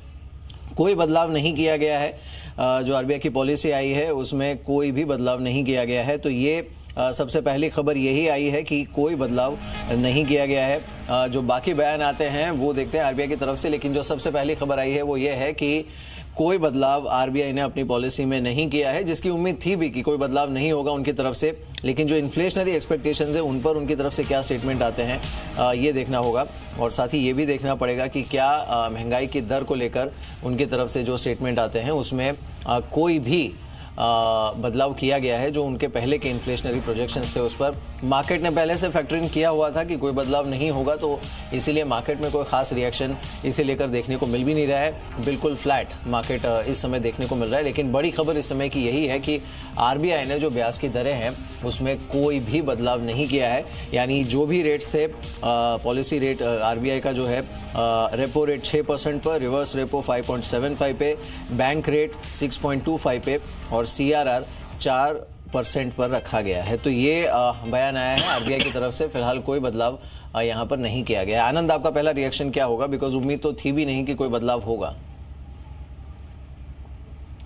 कोई बदलाव नहीं किया गया है। जो आरबीआई की पॉलिसी आई है उसमें कोई भी बदलाव नहीं किया गया है। तो ये सबसे पहली खबर यही आई है कि कोई बदलाव नहीं किया गया है। जो बाकी बयान आते हैं वो देखते हैं आरबीआई की तरफ से, लेकिन जो सबसे पहली खबर आई है वो ये है कि कोई बदलाव आरबीआई ने अपनी पॉलिसी में नहीं किया है, जिसकी उम्मीद थी भी कि कोई बदलाव नहीं होगा उनकी तरफ से। लेकिन जो इन्फ्लेशनरी एक्सपेक्टेशंस है उन पर उनकी तरफ से क्या स्टेटमेंट आते हैं ये देखना होगा, और साथ ही ये भी देखना पड़ेगा कि क्या महंगाई की दर को लेकर उनकी तरफ से जो स्टेटमेंट आते हैं उसमें कोई भी बदलाव किया गया है। जो उनके पहले के इन्फ्लेशनरी प्रोजेक्शंस थे उस पर मार्केट ने पहले से फैक्टरिंग किया हुआ था कि कोई बदलाव नहीं होगा, तो इसीलिए मार्केट में कोई खास रिएक्शन इसे लेकर देखने को मिल भी नहीं रहा है। बिल्कुल फ्लैट मार्केट इस समय देखने को मिल रहा है। लेकिन बड़ी खबर इस समय की यही है कि आरबीआई ने जो ब्याज की दरें हैं उसमें कोई भी बदलाव नहीं किया है। यानी जो भी रेट्स थे, पॉलिसी रेट आरबीआई का जो है रेपो रेट 6% पर, रिवर्स रेपो 5.75 पे, बैंक रेट 6.25 पे और सीआरआर 4% पर रखा गया है। तो ये बयान आया है आरबीआई की तरफ से। फिलहाल कोई बदलाव यहाँ पर नहीं किया गया। आनंद, आपका पहला रिएक्शन क्या होगा? बिकॉज उम्मीद तो थी भी नहीं कि कोई बदलाव होगा।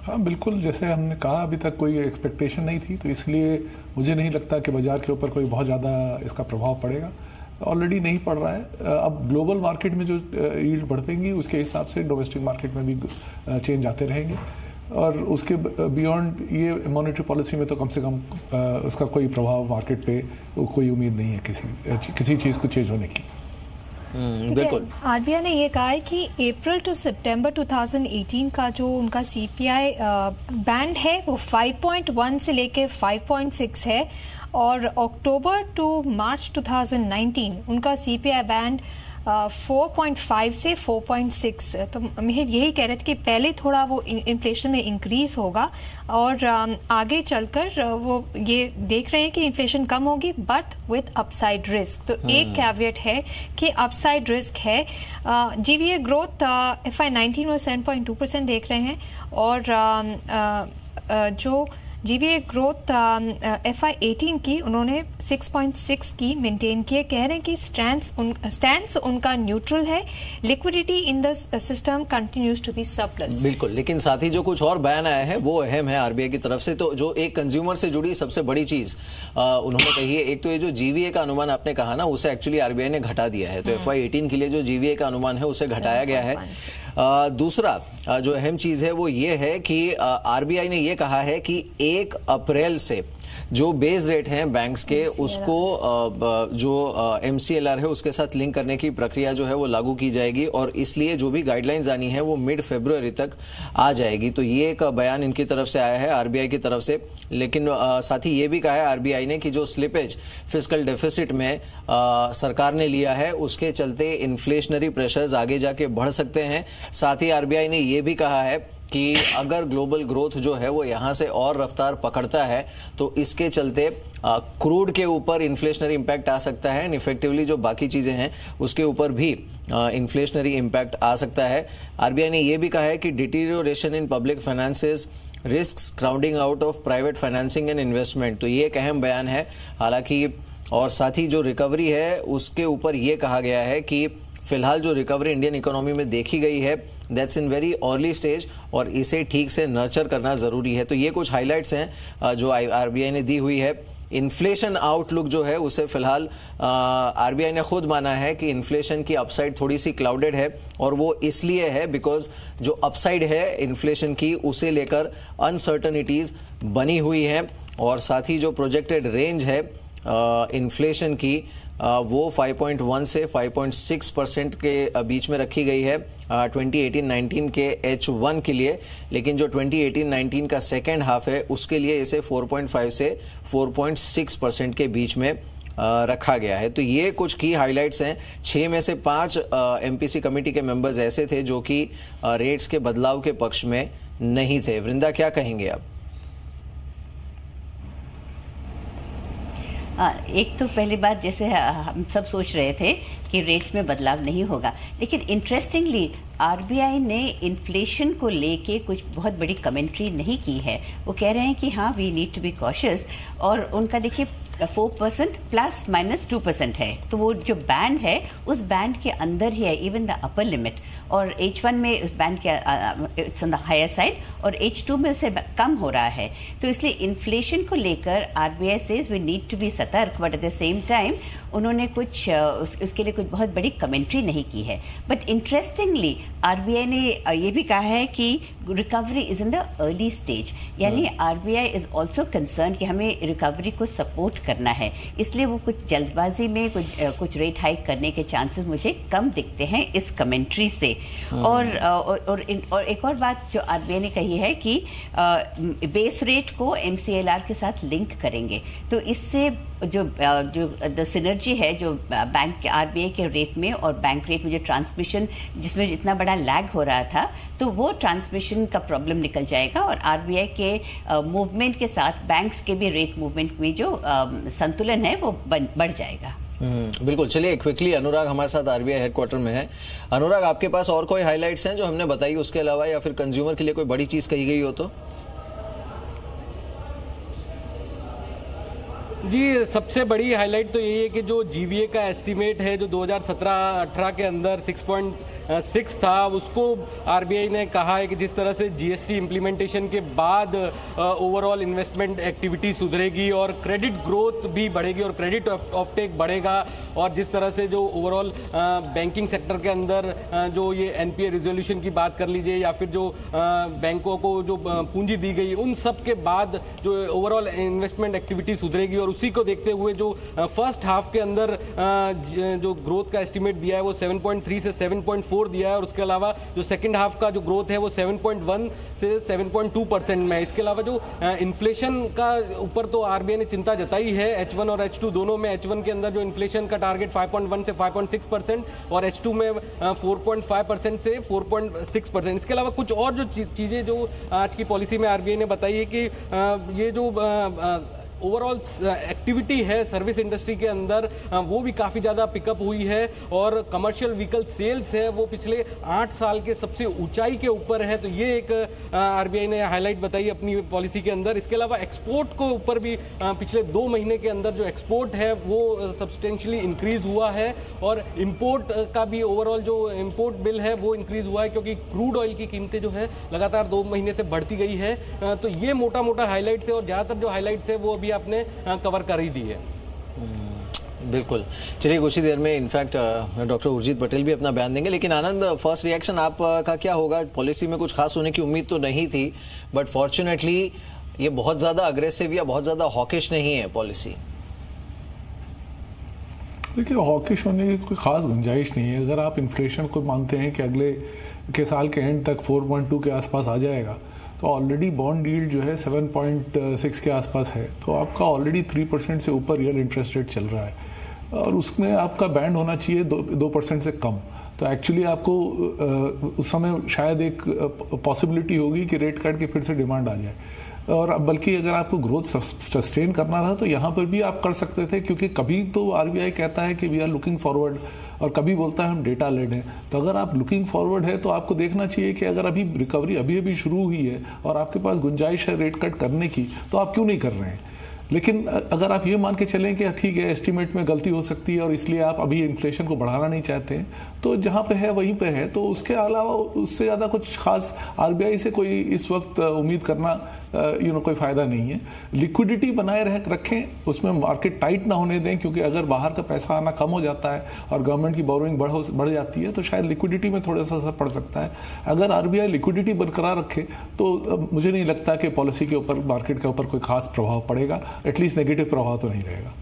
हाँ बिल्कुल, जैसे हमने कहा अभी तक कोई एक्सपेक्टेशन नहीं थी, तो इसलिए मुझे नहीं लगता कि बाजार के ऊपर कोई बहुत ज़्यादा इसका प्रभाव पड़ेगा। ऑलरेडी नहीं पड़ रहा है। अब ग्लोबल मार्केट में जो यील्ड बढ़तेंगी उसके हिसाब से डोमेस्टिक मार्केट में भी चेंज आते रहेंगे, और उसके बियॉन्ड ये मॉनेटरी पॉलिसी में तो कम से कम उसका कोई प्रभाव मार्केट पे कोई उम्मीद नहीं है किसी चीज़ को चेंज होने की। बिल्कुल, आरबीआई ने ये कहा है कि अप्रैल टू सितंबर 2018 का जो उनका सीपीआई बैंड है वो 5.1 से लेके 5.6 है, और अक्टूबर टू मार्च 2019 उनका सीपीआई बैंड 4.5 से 4.6। तो मिहिर यही कह रहे थे कि पहले थोड़ा वो इन्फ्लेशन में इंक्रीज होगा और आगे चलकर वो ये देख रहे हैं कि इन्फ्लेशन कम होगी बट विद अपसाइड रिस्क। तो एक कैविएट है कि अपसाइड रिस्क है। जीवीए ग्रोथ FY19 में 7.2% देख रहे हैं, और जो जीवीए ग्रोथ FY18 की उन्होंने 6.6 की मेंटेन किए। कह रहे हैं कि स्टैंस उनका न्यूट्रल है। Liquidity in the system continues to be surplus. बिल्कुल, लेकिन साथ ही जो कुछ और बयान आया है वो अहम है आरबीआई की तरफ से। तो जो एक कंज्यूमर से जुड़ी सबसे बड़ी चीज उन्होंने कही है, एक तो ये जो जीवीए का अनुमान आपने कहा ना, उसे एक्चुअली आरबीआई ने घटा दिया है। तो FY18 के लिए जो जीवीए का अनुमान है उसे घटाया गया है। दूसरा जो अहम चीज है वो ये है कि आरबीआई ने ये कहा है कि 1 अप्रैल से जो बेस रेट हैं बैंक्स के उसको जो MCLR है उसके साथ लिंक करने की प्रक्रिया जो है वो लागू की जाएगी, और इसलिए जो भी गाइडलाइंस आनी है वो मिड फरवरी तक आ जाएगी। तो ये एक बयान इनकी तरफ से आया है आरबीआई की तरफ से। लेकिन साथ ही ये भी कहा है आरबीआई ने कि जो स्लिपेज फिस्कल डेफिसिट में सरकार ने लिया है उसके चलते इन्फ्लेशनरी प्रेशर्स आगे जाके बढ़ सकते हैं। साथ ही आरबीआई ने ये भी कहा है कि अगर ग्लोबल ग्रोथ जो है वो यहाँ से और रफ्तार पकड़ता है तो इसके चलते क्रूड के ऊपर इन्फ्लेशनरी इम्पैक्ट आ सकता है, एंड इफेक्टिवली जो बाकी चीजें हैं उसके ऊपर भी इन्फ्लेशनरी इम्पैक्ट आ सकता है। आरबीआई ने यह भी कहा है कि deterioration in public finances risks crowding out of private financing and investment. तो ये एक अहम बयान है हालांकि, और साथ ही जो रिकवरी है उसके ऊपर ये कहा गया है कि फिलहाल जो रिकवरी इंडियन इकोनॉमी में देखी गई है that's in very early stage, और इसे ठीक से नर्चर करना जरूरी है। तो ये कुछ हाइलाइट्स हैं जो आरबीआई ने दी हुई है। इन्फ्लेशन आउटलुक जो है उसे फिलहाल आरबीआई ने खुद माना है कि इन्फ्लेशन की अपसाइड थोड़ी सी क्लाउडेड है, और वो इसलिए है बिकॉज जो अपसाइड है इन्फ्लेशन की उसे लेकर अनसर्टनिटीज बनी हुई है, और साथ ही जो प्रोजेक्टेड रेंज है इन्फ्लेशन की वो 5.1 से 5.6% के बीच में रखी गई है 2018-19 के H1 के लिए। लेकिन जो 2018-19 का सेकेंड हाफ है उसके लिए इसे 4.5 से 4.6% के बीच में रखा गया है। तो ये कुछ की हाइलाइट्स हैं। 6 में से 5 MPC कमेटी के मेंबर्स ऐसे थे जो कि रेट्स के बदलाव के पक्ष में नहीं थे। वृंदा, क्या कहेंगे आप? एक तो पहली बात, जैसे हम सब सोच रहे थे कि रेट्स में बदलाव नहीं होगा, लेकिन इंटरेस्टिंगली आरबीआई ने इन्फ्लेशन को लेके कुछ बहुत बड़ी कमेंट्री नहीं की है। वो कह रहे हैं कि हाँ we need to be cautious, और उनका देखिए 4% प्लस माइनस 2% है, तो वो जो बैंड है उस बैंड के अंदर ही है, इवन द अपर लिमिट। और H1 में उस बैंड के it's on the higher side और H2 में उससे कम हो रहा है। तो इसलिए इन्फ्लेशन को लेकर RBI says we need to be सतर्क, but at the same time उन्होंने कुछ उसके लिए कुछ बहुत बड़ी कमेंट्री नहीं की है। बट इंटरेस्टिंगली RBI ने ये भी कहा है कि recovery is in the early stage, यानी RBI इज ऑल्सो कंसर्न कि हमें रिकवरी को सपोर्ट करना है, इसलिए वो कुछ जल्दबाजी में कुछ रेट हाइक करने के चांसेस मुझे कम दिखते हैं इस कमेंट्री से। और एक और बात जो RBI ने कही है कि बेस रेट को MCLR के साथ लिंक करेंगे, तो इससे जो द सिनर्जी है जो बैंक के RBI के रेट में और बैंक रेट में जो ट्रांसमिशन जिसमें इतना बड़ा लैग हो रहा था, तो वो ट्रांसमिशन का प्रॉब्लम निकल जाएगा और RBI के मूवमेंट के साथ बैंक्स के भी रेट मूवमेंट में जो संतुलन है वो बढ़ जाएगा। बिल्कुल। चलिए क्विकली, अनुराग हमारे साथ RBI हेडक्वार्टर में है। अनुराग, आपके पास और कोई हाइलाइट्स हैं जो हमने बताई उसके अलावा, या फिर कंज्यूमर के लिए कोई बड़ी चीज कही गई हो तो? जी, सबसे बड़ी हाईलाइट तो यही है कि जो GVA का एस्टीमेट है जो 2017-18 के अंदर 6.6 था, उसको RBI ने कहा है कि जिस तरह से GST इम्प्लीमेंटेशन के बाद ओवरऑल इन्वेस्टमेंट एक्टिविटी सुधरेगी और क्रेडिट ग्रोथ भी बढ़ेगी और क्रेडिट ऑफटेक बढ़ेगा, और जिस तरह से जो ओवरऑल बैंकिंग सेक्टर के अंदर जो ये NPA रिजोल्यूशन की बात कर लीजिए या फिर जो बैंकों को जो पूंजी दी गई, उन सब के बाद जो ओवरऑल इन्वेस्टमेंट एक्टिविटी सुधरेगी। और उसी को देखते हुए जो फर्स्ट हाफ के अंदर जो ग्रोथ का एस्टीमेट दिया है वो 7.3 से 7.4 दिया है, और उसके अलावा जो सेकंड हाफ का जो ग्रोथ है वो 7.1 से 7.2% में है। इसके अलावा जो इन्फ्लेशन का ऊपर तो RBI ने चिंता जताई है H1 और H2 दोनों में। H1 के अंदर जो इन्फ्लेशन का टारगेट 5.1 से 5.6% और H2 में 4.5% से 4.6%। इसके अलावा कुछ और जो चीज़ें जो आज की पॉलिसी में RBI ने बताई है कि ये जो ओवरऑल एक्टिविटी है सर्विस इंडस्ट्री के अंदर वो भी काफ़ी ज़्यादा पिकअप हुई है, और कमर्शियल व्हीकल सेल्स है वो पिछले 8 साल के सबसे ऊंचाई के ऊपर है। तो ये एक RBI ने हाईलाइट बताई अपनी पॉलिसी के अंदर। इसके अलावा एक्सपोर्ट को ऊपर भी पिछले 2 महीने के अंदर जो एक्सपोर्ट है वो सब्सटेंशियली इंक्रीज हुआ है, और इम्पोर्ट का भी ओवरऑल जो इम्पोर्ट बिल है वो इंक्रीज हुआ है, क्योंकि क्रूड ऑयल की कीमतें जो है लगातार 2 महीने से बढ़ती गई है। तो ये मोटा मोटा हाईलाइट्स है, और ज़्यादातर जो हाईलाइट्स है वो अभी आपने कवर कर ही दी है। बिल्कुल। चलिए कुछ ही देर में इनफैक्ट डॉक्टर उर्जित पटेल भी अपना बयान देंगे, लेकिन आनंद, फर्स्ट रिएक्शन आपका क्या होगा? पॉलिसी में कुछ खास होने की उम्मीद तो नहीं थी, बट फॉर्चुनेटली ये बहुत ज़्यादा अग्रेसिव या बहुत ज़्यादा हॉकिश नहीं है पॉलिसी। देखिए, हॉकिश होने की कोई खास गुंजाइश नहीं है। अगर आप इन्फ्लेशन को मानते हैं कि अगले के साल के एंड तक 4.2 के आसपास आ जाएगा, तो ऑलरेडी बॉन्ड यील्ड जो है 7.6 के आसपास है, तो आपका ऑलरेडी 3% से ऊपर रियल इंटरेस्ट रेट चल रहा है, और उसमें आपका बैंड होना चाहिए 2% से कम। तो एक्चुअली आपको उस समय शायद एक पॉसिबिलिटी होगी कि रेट कट के फिर से डिमांड आ जाए, और बल्कि अगर आपको ग्रोथ सस्टेन करना था तो यहाँ पर भी आप कर सकते थे, क्योंकि कभी तो RBI कहता है कि वी आर लुकिंग फॉरवर्ड और कभी बोलता है हम डेटा लेड हैं। तो अगर आप लुकिंग फॉरवर्ड है तो आपको देखना चाहिए कि अगर अभी रिकवरी अभी शुरू हुई है और आपके पास गुंजाइश है रेट कट करने की, तो आप क्यों नहीं कर रहे हैं। लेकिन अगर आप ये मान के चलें कि ठीक है एस्टीमेट में गलती हो सकती है और इसलिए आप अभी इन्फ्लेशन को बढ़ाना नहीं चाहते हैं, तो जहाँ पे है वहीं पे है, तो उसके अलावा उससे ज़्यादा कुछ खास RBI से कोई इस वक्त उम्मीद करना कोई फ़ायदा नहीं है। लिक्विडिटी बनाए रखें, उसमें मार्केट टाइट ना होने दें, क्योंकि अगर बाहर का पैसा आना कम हो जाता है और गवर्नमेंट की बोरोइंग बढ़ जाती है तो शायद लिक्विडिटी में थोड़ा सा असर पड़ सकता है। अगर RBI लिक्विडिटी बरकरार रखे तो मुझे नहीं लगता कि पॉलिसी के ऊपर, मार्केट के ऊपर कोई खास प्रभाव पड़ेगा, एटलीस्ट नेगेटिव प्रभाव तो नहीं रहेगा।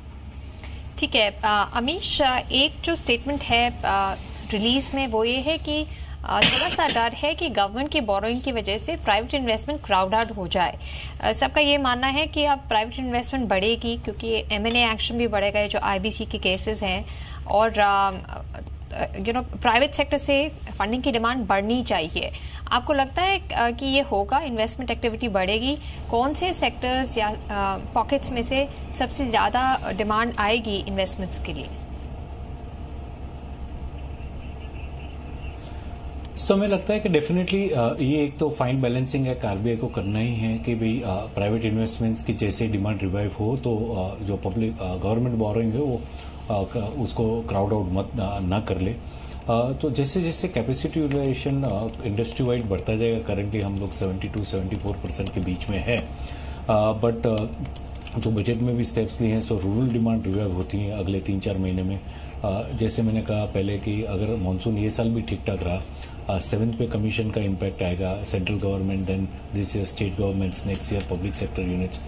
ठीक है अमीश, एक जो स्टेटमेंट है रिलीज में वो ये है कि थोड़ा सा डर है कि गवर्नमेंट की बोरोइंग की वजह से प्राइवेट इन्वेस्टमेंट क्राउड आउट हो जाए। सबका ये मानना है कि अब प्राइवेट इन्वेस्टमेंट बढ़ेगी क्योंकि M&A एक्शन भी बढ़ेगा, जो IBC के केसेस हैं, और प्राइवेट सेक्टर से फंडिंग की डिमांड बढ़नी चाहिए। आपको लगता है कि ये होगा, इन्वेस्टमेंट एक्टिविटी बढ़ेगी? कौन से सेक्टर्स या पॉकेट्स में से सबसे ज़्यादा डिमांड आएगी इन्वेस्टमेंट्स के लिए? सो हमें लगता है कि डेफिनेटली ये एक तो फाइन बैलेंसिंग है, आरबीआई को करना ही है कि भाई प्राइवेट इन्वेस्टमेंट्स की जैसे डिमांड रिवाइव हो तो जो पब्लिक गवर्नमेंट बोरोइंग है वो उसको क्राउड आउट मत ना कर ले। तो जैसे जैसे कैपेसिटी यूटिलाइजेशन इंडस्ट्री वाइड बढ़ता जाएगा, करेंटली हम लोग 72-74% के बीच में है, बट जो बजट में भी स्टेप्स लिए हैं सो रूरल डिमांड रिवाइव होती है अगले 3-4 महीने में। जैसे मैंने कहा पहले कि अगर मानसून ये साल भी ठीक ठाक रहा, 7th पे कमीशन का इम्पैक्ट आएगा, central government then this year state governments, next year public sector units,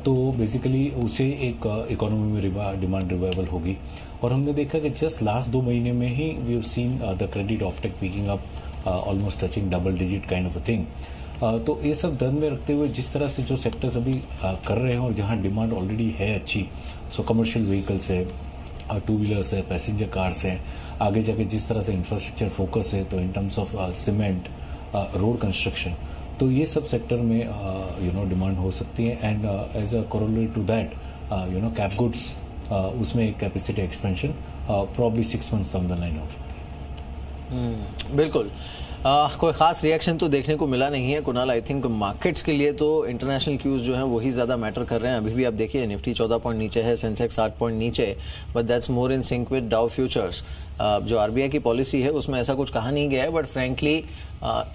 तो बेसिकली उसे एक इकोनॉमी में डिमांड रिवाइवल होगी। और हमने देखा कि जस्ट लास्ट 2 महीने में ही we have seen the credit offtake picking up almost touching double digit kind of a thing. तो ये सब ध्यान में रखते हुए जिस तरह से जो सेक्टर्स अभी कर रहे हैं और जहाँ डिमांड ऑलरेडी है अच्छी, सो कमर्शियल व्हीकल्स है, 2 व्हीलर्स है, पैसेंजर कार्स है, आगे जाके जिस तरह से इंफ्रास्ट्रक्चर फोकस है तो in terms of cement, road construction, तो ये सब सेक्टर में डिमांड हो सकती है। And as a corollary to that cap goods, उसमें एक capacity expansion probably 6 months down the line हो सकती है। बिल्कुल। कोई खास रिएक्शन तो देखने को मिला नहीं है कुणाल। आई थिंक मार्केट्स के लिए तो इंटरनेशनल क्यूज जो हैं वही ज़्यादा मैटर कर रहे हैं। अभी भी आप देखिए निफ्टी 14 पॉइंट नीचे है, सेंसेक्स 8 पॉइंट नीचे, but that's more in sync with Dow futures. जो आरबीआई की पॉलिसी है उसमें ऐसा कुछ कहा नहीं गया है, बट फ्रैंकली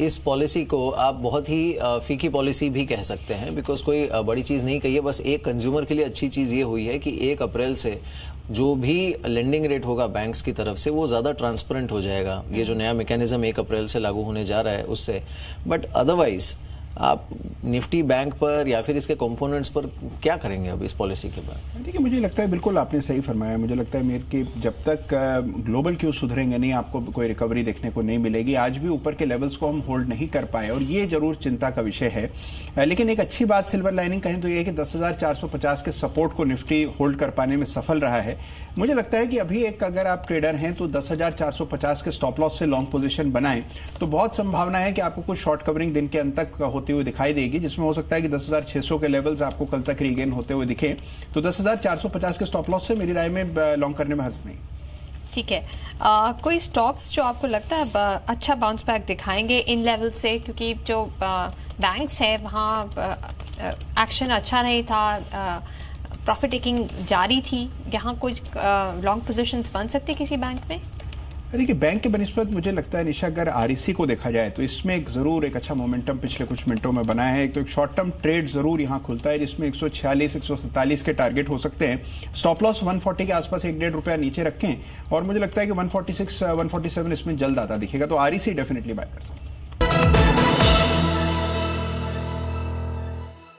इस पॉलिसी को आप बहुत ही फीकी पॉलिसी भी कह सकते हैं, बिकॉज कोई बड़ी चीज़ नहीं कही है। बस एक कंज्यूमर के लिए अच्छी चीज़ ये हुई है कि 1 अप्रैल से जो भी लेंडिंग रेट होगा बैंक्स की तरफ से वो ज़्यादा ट्रांसपेरेंट हो जाएगा। ये जो नया मैकेनिज्म 1 अप्रैल से लागू होने जा रहा है उससे, बट अदरवाइज आप निफ्टी बैंक पर या फिर इसके कंपोनेंट्स पर क्या करेंगे अब इस पॉलिसी के बाद? देखिए, मुझे लगता है बिल्कुल आपने सही फरमाया। मुझे लगता है मेरे कि जब तक ग्लोबल क्यू सुधरेंगे नहीं, आपको कोई रिकवरी देखने को नहीं मिलेगी। आज भी ऊपर के लेवल्स को हम होल्ड नहीं कर पाए और ये जरूर चिंता का विषय है। लेकिन एक अच्छी बात सिल्वर लाइनिंग कहें तो ये है कि 10,450 के सपोर्ट को निफ्टी होल्ड कर पाने में सफल रहा है। मुझे लगता है कि अभी एक अगर आप ट्रेडर हैं तो 10,450 के स्टॉप लॉस से लॉन्ग पोजीशन बनाएं तो बहुत संभावना है कि आपको कुछ शॉर्ट कवरिंग दिन के अंत तक होती हुई दिखाई देगी, जिसमें हो सकता है कि 10,600 के लेवल्स आपको कल तक रीगेन होते हुए दिखे। तो 10,450 के स्टॉप लॉस से मेरी राय में लॉन्ग करने में हर्ज नहीं। ठीक है। कोई स्टॉक्स जो आपको लगता है अच्छा बाउंस बैक दिखाएंगे इन लेवल से, क्योंकि जो बैंक्स है वहाँ एक्शन अच्छा नहीं था, प्रॉफिट टेकिंग जारी थी, यहाँ कुछ लॉन्ग पोजीशंस बन सकते किसी बैंक में? देखिए, बैंक के बनिस्बत मुझे लगता है निशा, अगर आरईसी को देखा जाए तो इसमें जरूर एक अच्छा मोमेंटम पिछले कुछ मिनटों में बनाया है। तो एक शॉर्ट टर्म ट्रेड जरूर यहाँ खुलता है जिसमें 146-147 के टारगेट हो सकते हैं। स्टॉप लॉस 140 के आसपास 1-1.5 रुपया नीचे रखें और मुझे लगता है कि 146-147 इसमें जल्द आता दिखेगा। तो आरईसी डेफिनेटली बाय कर सकते हैं।